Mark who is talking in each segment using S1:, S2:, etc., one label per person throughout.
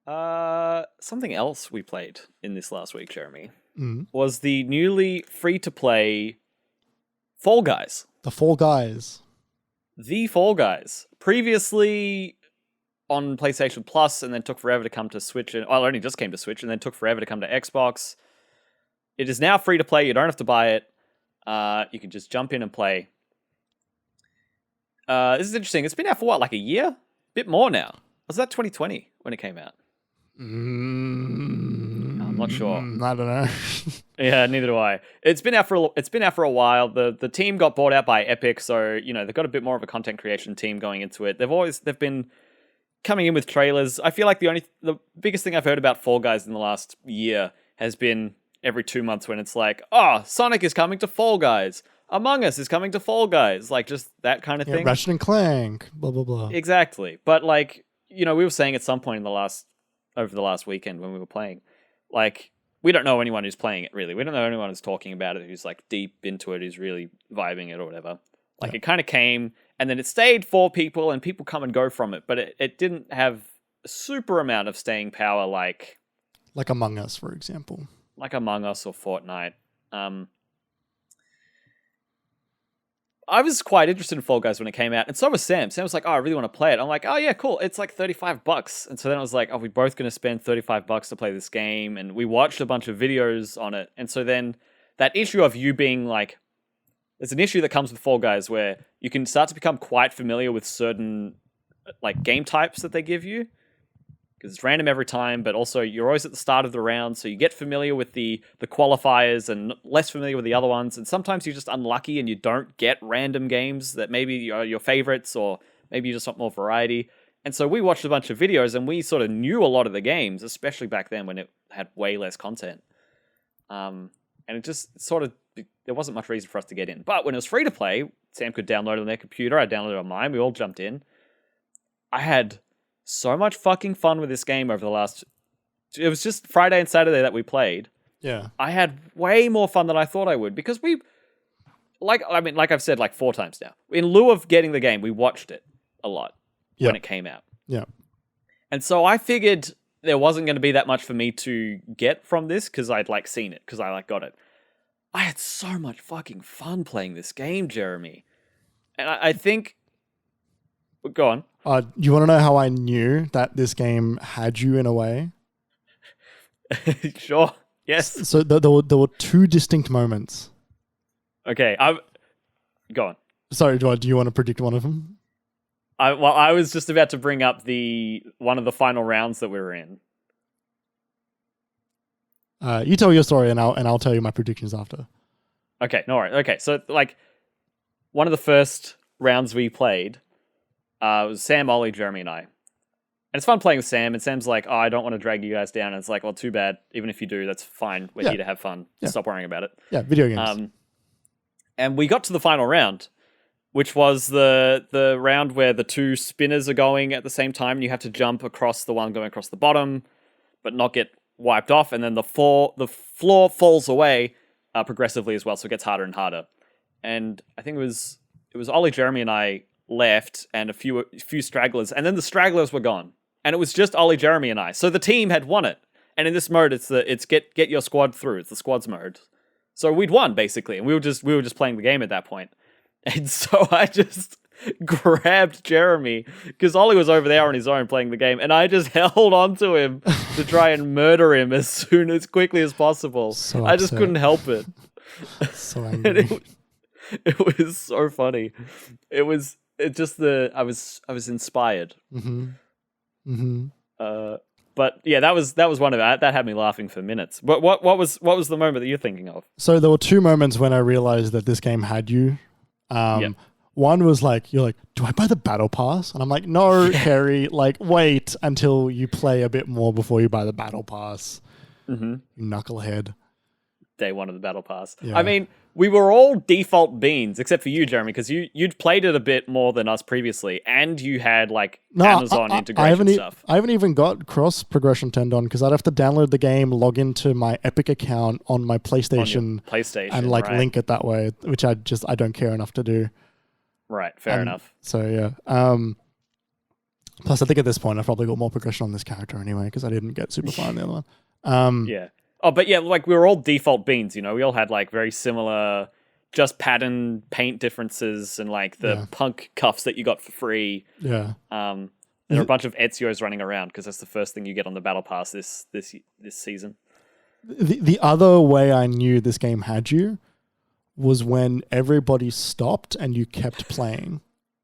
S1: Something else we played in this last week, Jeremy,
S2: Mm.
S1: was the newly free-to-play Fall Guys.
S2: The Fall Guys.
S1: The Fall Guys. Previously on PlayStation Plus, and then took forever to come to Switch. It only just came to Switch, and then took forever to come to Xbox. It is now free to play. You don't have to buy it. You can just jump in and play. This is interesting. It's been out for what, like a year? A bit more now. Was that 2020 when it came out? I'm not sure.
S2: I don't know.
S1: Yeah, neither do I. It's been out for a while. The team got bought out by Epic, so they've got a bit more of a content creation team going into it. They've been coming in with trailers. I feel like the biggest thing I've heard about Fall Guys in the last year has been every 2 months when it's like, oh, Sonic is coming to Fall Guys. Among Us is coming to Fall Guys. Like, just that kind of thing.
S2: Ratchet and Clank, blah, blah, blah.
S1: Exactly. But, like, we were saying at some point over the last weekend when we were playing, like, we don't know anyone who's playing it, really. We don't know anyone who's talking about it, who's, like, deep into it, who's really vibing it or whatever. Like, It kind of came, and then it stayed for people, and people come and go from it. But it didn't have a super amount of staying power like
S2: Among Us, for example.
S1: Like Among Us or Fortnite. I was quite interested in Fall Guys when it came out, and so was Sam. Sam was like, oh, I really want to play it. I'm like, oh yeah, cool. It's like $35. And so then I was like, are we both going to spend $35 to play this game? And we watched a bunch of videos on it. And so then that issue of you being like, there's an issue that comes with Fall Guys where you can start to become quite familiar with certain like game types that they give you. Because it's random every time, but also you're always at the start of the round, so you get familiar with the qualifiers and less familiar with the other ones, and sometimes you're just unlucky and you don't get random games that maybe are your favorites, or maybe you just want more variety. And so we watched a bunch of videos, and we sort of knew a lot of the games, especially back then when it had way less content. And it just sort of, there wasn't much reason for us to get in. But when it was free to play, Sam could download it on their computer, I downloaded it on mine, we all jumped in. I had so much fucking fun with this game over the last... It was just Friday and Saturday that we played.
S2: Yeah.
S1: I had way more fun than I thought I would, because like I've said like 4 times now, in lieu of getting the game, we watched it a lot when it came out.
S2: Yeah.
S1: And so I figured there wasn't going to be that much for me to get from this, because I'd like seen it, because I like got it. I had so much fucking fun playing this game, Jeremy. And I think... Go on.
S2: You want to know how I knew that this game had you in a way?
S1: Sure. Yes.
S2: So there were 2 distinct moments.
S1: Okay. Go on.
S2: Sorry, do you want to predict one of them?
S1: I was just about to bring up one of the final rounds that we were in.
S2: You tell your story, and I'll tell you my predictions after.
S1: Okay, no worries. Okay, so like one of the first rounds we played was Sam, Ollie, Jeremy, and I. And it's fun playing with Sam, and Sam's like, oh, I don't want to drag you guys down. And it's like, well, too bad. Even if you do, that's fine. We're here to have fun. Stop worrying about it.
S2: Yeah, video games.
S1: And we got to the final round, which was the round where the 2 spinners are going at the same time, and you have to jump across the one going across the bottom, but not get wiped off. And then the floor falls away progressively as well, so it gets harder and harder. And I think it was Ollie, Jeremy, and I left, and a few stragglers, and then the stragglers were gone, and it was just Ollie, Jeremy, and I. So the team had won it. And in this mode, it's get your squad through. It's the squads mode. So we'd won basically, and we were just playing the game at that point. And so I just grabbed Jeremy, because Ollie was over there on his own playing the game, and I just held on to him to try and murder him as quickly as possible.
S2: So
S1: I just couldn't help it.
S2: So angry.
S1: It was so funny. I was inspired.
S2: Mm-hmm. Mm-hmm.
S1: But yeah, that was one of it. That had me laughing for minutes. What was the moment that you're thinking of?
S2: So there were 2 moments when I realized that this game had you. One was like, you're like, do I buy the battle pass? And I'm like, no, Harry, like wait until you play a bit more before you buy the battle pass.
S1: Mm-hmm.
S2: You knucklehead.
S1: Day 1 of the battle pass.
S2: Yeah.
S1: I mean, we were all default beans, except for you, Jeremy, because you'd played it a bit more than us previously, and you had like Amazon integration stuff.
S2: I haven't even got cross progression turned on, because I'd have to download the game, log into my Epic account on my PlayStation, and like link it that way, which I don't care enough to do.
S1: Right, fair enough.
S2: So yeah, Plus, I think at this point, I've probably got more progression on this character anyway, because I didn't get super far in the other one.
S1: Yeah. Oh, but yeah, like we were all default beans, you know. We all had like very similar, just pattern paint differences and like the punk cuffs that you got for free.
S2: Yeah.
S1: There are a bunch of Ezio's running around because that's the first thing you get on the battle pass this season.
S2: The other way I knew this game had you was when everybody stopped and you kept playing.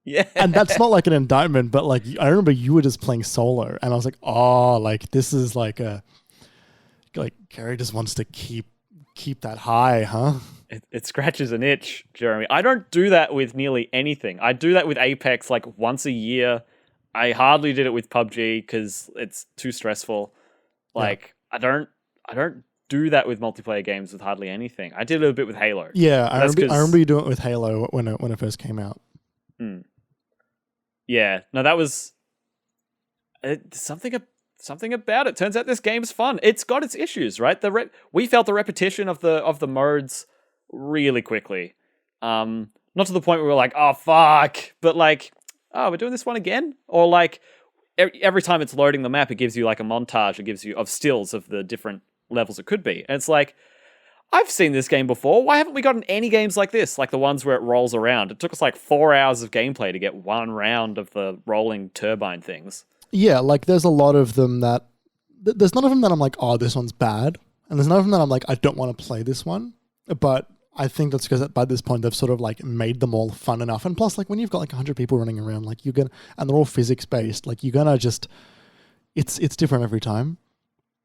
S1: Yeah.
S2: And that's not like an indictment, but like I remember you were just playing solo and I was like, oh, like this is like Gary just wants to keep that high, huh?
S1: It scratches an itch, Jeremy. I don't do that with nearly anything. I do that with Apex like once a year. I hardly did it with PUBG because it's too stressful. Like I don't do that with multiplayer games with hardly anything. I did a little bit with Halo.
S2: Yeah, I remember you doing it with Halo when it first came out.
S1: Yeah, no, that was something about it. Turns out this game's fun. It's got its issues, right? We felt the repetition of the modes really quickly. Not to the point where we were like, oh fuck, but like, oh, we're doing this one again, or like every time it's loading the map, it gives you like a montage. It gives you of stills of the different levels it could be, and it's like, I've seen this game before. Why haven't we gotten any games like this? Like the ones where it rolls around. It took us like 4 hours of gameplay to get one round of the rolling turbine things.
S2: Yeah, like there's a lot of them that... There's none of them that I'm like, oh, this one's bad. And there's none of them that I'm like, I don't want to play this one. But I think that's because by this point, they've sort of like made them all fun enough. And plus, like when you've got like 100 people running around, like you're going to... And they're all physics-based. Like you're going to just... It's different every time.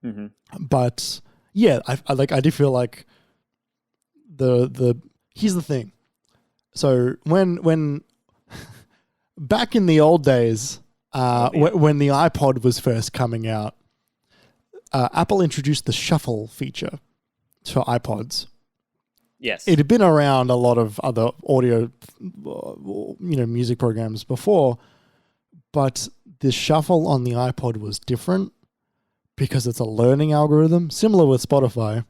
S1: Mm-hmm.
S2: But yeah, I do feel like... Here's the thing. So when back in the old days, when the iPod was first coming out, Apple introduced the shuffle feature for iPods.
S1: Yes,
S2: it had been around a lot of other audio, music programs before, but the shuffle on the iPod was different because it's a learning algorithm, similar with Spotify.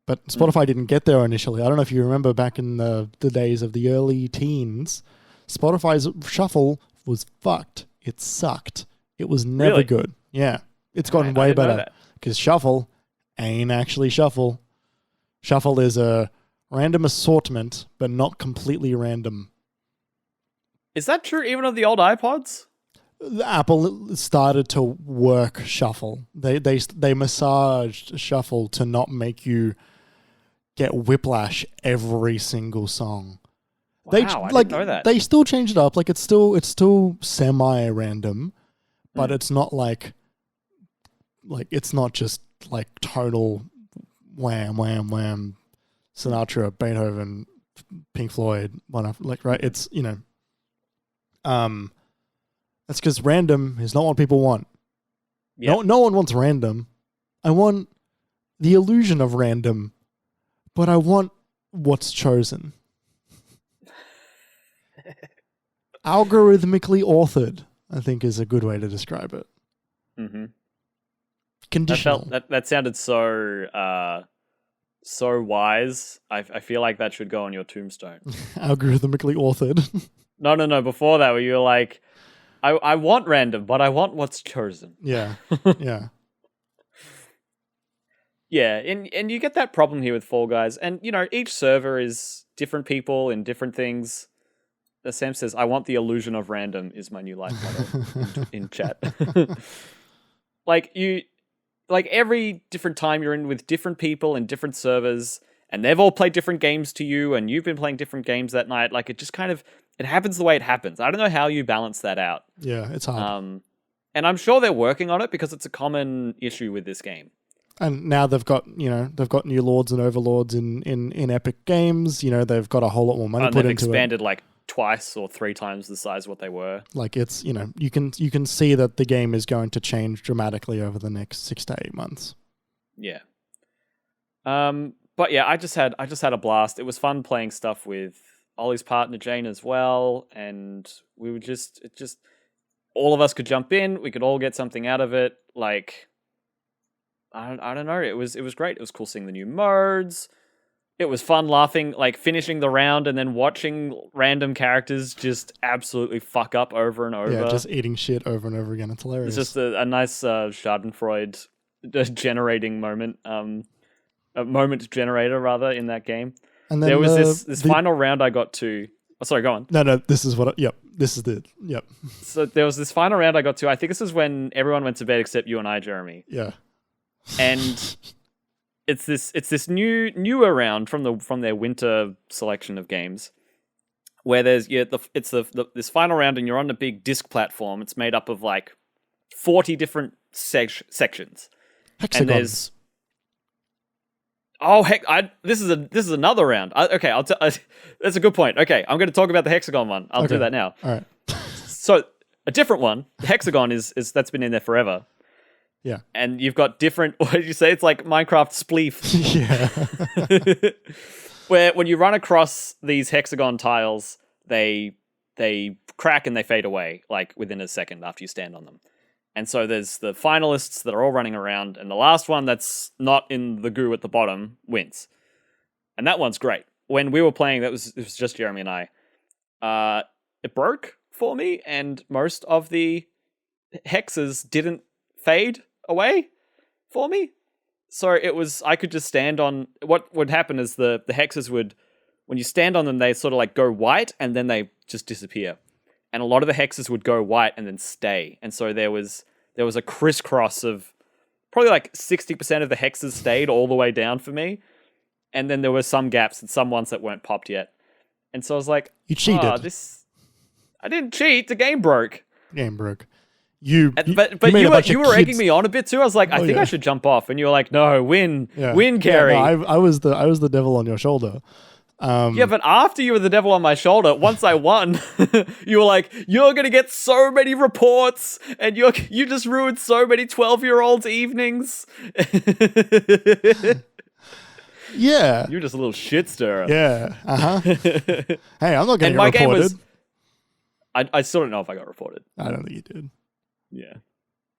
S2: But Spotify didn't get there initially. I don't know if you remember back in the days of the early teens, Spotify's shuffle was fucked. It sucked. It was never good. Yeah. It's gotten way better. Because shuffle ain't actually shuffle. Shuffle is a random assortment, but not completely random.
S1: Is that true even of the old iPods?
S2: Apple started to work shuffle. They massaged shuffle to not make you get whiplash every single song.
S1: Wow, I didn't know that.
S2: They still changed it up. Like it's still semi-random, but it's not like it's not just like tonal wham wham wham, Sinatra, Beethoven, Pink Floyd, right? It's that's because random is not what people want. Yep. No one wants random. I want the illusion of random, but I want what's chosen. Algorithmically authored, I think, is a good way to describe it.
S1: Mm-hmm.
S2: Conditional.
S1: That sounded so wise. I feel like that should go on your tombstone.
S2: Algorithmically authored.
S1: No. Before that, where you were like, I want random, but I want what's chosen.
S2: Yeah. Yeah.
S1: Yeah, and you get that problem here with Fall Guys. And, each server is different people in different things. As Sam says, I want the illusion of random is my new life motto in chat. Like every different time you're in with different people in different servers, and they've all played different games to you, and you've been playing different games that night. Like it just kind of, it happens the way it happens. I don't know how you balance that out.
S2: Yeah, it's hard.
S1: And I'm sure they're working on it because it's a common issue with this game.
S2: And now they've got new lords and overlords in Epic Games. They've got a whole lot more money put into it.
S1: They've expanded like twice or 3 times the size of what they were.
S2: Like it's, you can see that the game is going to change dramatically over the next 6 to 8 months.
S1: Yeah. But yeah, I just had a blast. It was fun playing stuff with Ollie's partner Jane as well, and we would just all of us could jump in. We could all get something out of it. Like I don't know. It was great. It was cool seeing the new modes. It was fun laughing, like finishing the round and then watching random characters just absolutely fuck up over and over.
S2: Yeah, just eating shit over and over again. It's hilarious.
S1: It's just a nice Schadenfreude generating moment. A moment generator, rather, in that game. And then there was this final round I got to. Oh, sorry, go on.
S2: No, this is what... this is the... Yep.
S1: So there was this final round I got to. I think this is when everyone went to bed except you and I, Jeremy.
S2: Yeah.
S1: And... It's this newer round from their winter selection of games, where there's this final round and you're on a big disc platform. It's made up of like 40 different sections.
S2: Hexagons.
S1: And there's this is another round. That's a good point. Okay, I'm going to talk about the hexagon one. I'll do that now.
S2: All right.
S1: So a different one. The hexagon is that's been in there forever.
S2: Yeah.
S1: And you've got different, what did you say? It's like Minecraft spleef.
S2: Yeah.
S1: Where when you run across these hexagon tiles, they crack and they fade away, like within a second after you stand on them. And so there's the finalists that are all running around, and the last one that's not in the goo at the bottom wins. And that one's great. When we were playing, it was just Jeremy and I. It broke for me, and most of the hexes didn't fade away for me. So I could just stand on, what would happen is the hexes would, when you stand on them, they sort of like go white and then they just disappear. And a lot of the hexes would go white and then stay. And so there was a crisscross of probably like 60% of the hexes stayed all the way down for me. And then there were some gaps and some ones that weren't popped yet. And so I was like,
S2: you cheated.
S1: I didn't cheat. The game broke.
S2: Game broke.
S1: But you were egging me on a bit too. I was like, I think I should jump off, and you were like, no, win, Carrie.
S2: Yeah, no, I was the devil on your shoulder.
S1: But after you were the devil on my shoulder, once I won, you were like, you're gonna get so many reports, and you just ruined so many 12-year-olds' evenings.
S2: Yeah,
S1: you're just a little shit stirrer.
S2: Yeah. Hey, I'm not getting reported.
S1: Game was, I still don't know if I got reported.
S2: I don't think you did.
S1: Yeah,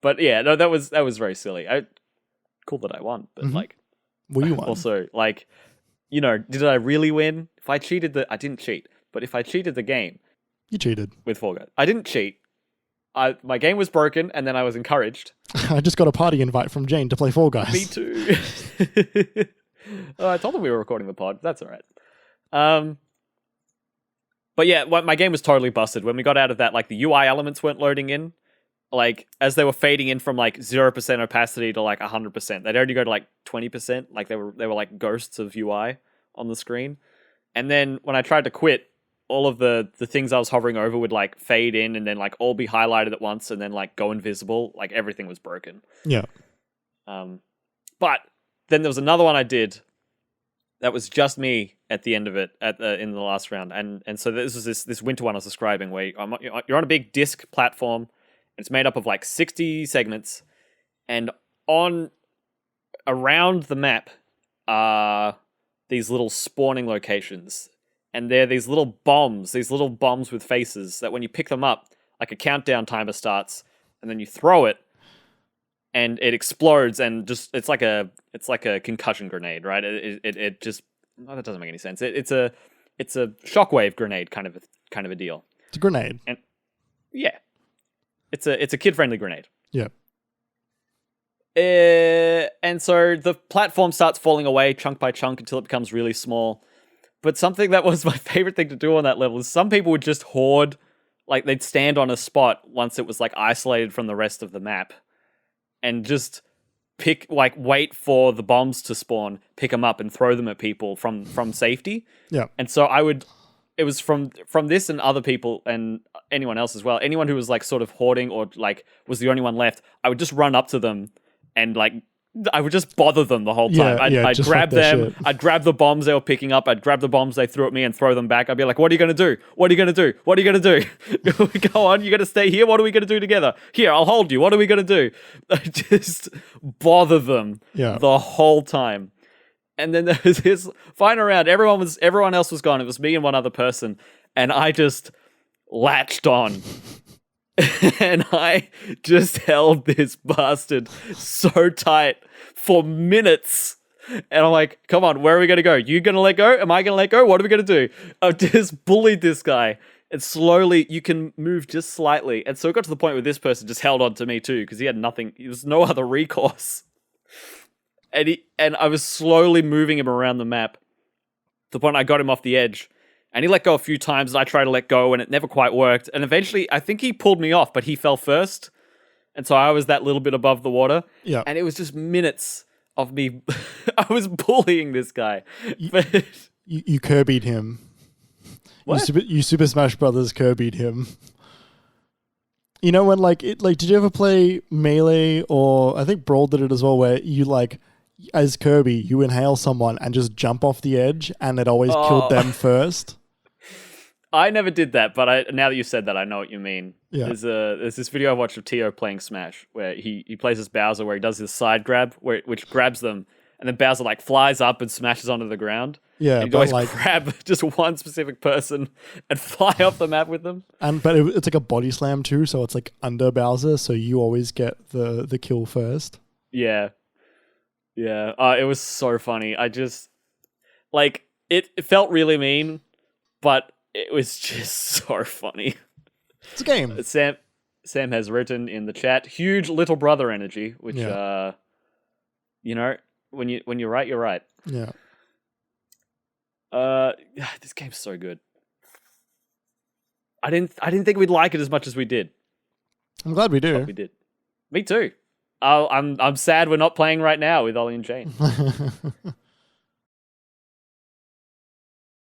S1: but yeah, no, that was very silly. Cool that I won, but like,
S2: well, you won.
S1: Also, like, you know, did I really win? If I cheated, I didn't cheat. But if I cheated the game,
S2: you cheated with
S1: Fall Guys. I didn't cheat. My game was broken, and then I was encouraged.
S2: I just got a party invite from Jane to play Fall Guys.
S1: Me too. I told them we were recording the pod. That's all right. But yeah, my game was totally busted when we got out of that. Like the UI elements weren't loading in. Like, as they were fading in from like 0% opacity to like 100%, they'd already go to like 20%. Like they were like ghosts of UI on the screen. And then when I tried to quit, all of the things I was hovering over would like fade in and then like all be highlighted at once and then like go invisible. Like everything was broken.
S2: Yeah.
S1: But then there was another one I did that was just me at the end of it in the last round. And so this was this winter one I was describing where you're on a big disc platform. It's made up of like 60 segments, and around the map are these little spawning locations, and they're these little bombs with faces that when you pick them up, like a countdown timer starts, and then you throw it, and it explodes, and just it's like a concussion grenade, right? It just that doesn't make any sense. It's a shockwave grenade kind of a deal.
S2: It's a grenade,
S1: and yeah. It's a kid-friendly grenade.
S2: Yeah.
S1: And so the platform starts falling away chunk by chunk until it becomes really small. But something that was my favorite thing to do on that level is some people would just hoard, like they'd stand on a spot once it was like isolated from the rest of the map and just wait for the bombs to spawn, pick them up and throw them at people from safety.
S2: Yeah.
S1: And so it was from this and other people and anyone else as well. Anyone who was like sort of hoarding or like was the only one left, I would just run up to them and like I would just bother them the whole time. I'd grab them. I'd grab the bombs they were picking up. I'd grab the bombs they threw at me and throw them back. I'd be like, "What are you gonna do? What are you gonna do? What are you gonna do? Go on, you gonna stay here? What are we gonna do together? Here, I'll hold you. What are we gonna do?" I just bother them the whole time. And then there was this final round. Everyone else was gone. It was me and one other person, and I just latched on. And I just held this bastard so tight for minutes And I'm like, come on, where are we going to go? You going to let go? Am I going to let go? What are we going to do? I've just bullied this guy. And slowly, you can move just slightly. And so it got to the point where this person just held on to me too, because he had nothing. There was no other recourse. And I was slowly moving him around the map. To the point I got him off the edge. And he let go a few times, and I tried to let go, and it never quite worked. And eventually, I think he pulled me off, but he fell first. And so I was that little bit above the water.
S2: Yeah.
S1: And it was just minutes of me. I was bullying this guy.
S2: You Kirby'd him.
S1: What?
S2: You Super Smash Brothers Kirby'd him. You know when did you ever play Melee, or I think Brawl did it as well, where you as Kirby, you inhale someone and just jump off the edge, and it always killed them first?
S1: I never did that, but now that you said that, I know what you mean.
S2: Yeah.
S1: There's this video I watched of Tio playing Smash, where he plays as Bowser, where he does this side grab, which grabs them, and then Bowser flies up and smashes onto the ground.
S2: Yeah,
S1: and you always grab just one specific person and fly off the map with them.
S2: But it's like a body slam too, so it's under Bowser, so you always get the kill first.
S1: Yeah. Yeah. It was so funny. I just it felt really mean, but it was just so funny.
S2: It's a game.
S1: Sam has written in the chat, huge little brother energy, which when you're right, you're right.
S2: Yeah.
S1: This game's so good. I didn't think we'd like it as much as we did.
S2: I'm glad we do.
S1: But we did. Me too. I'm sad we're not playing right now with Ollie and Jane.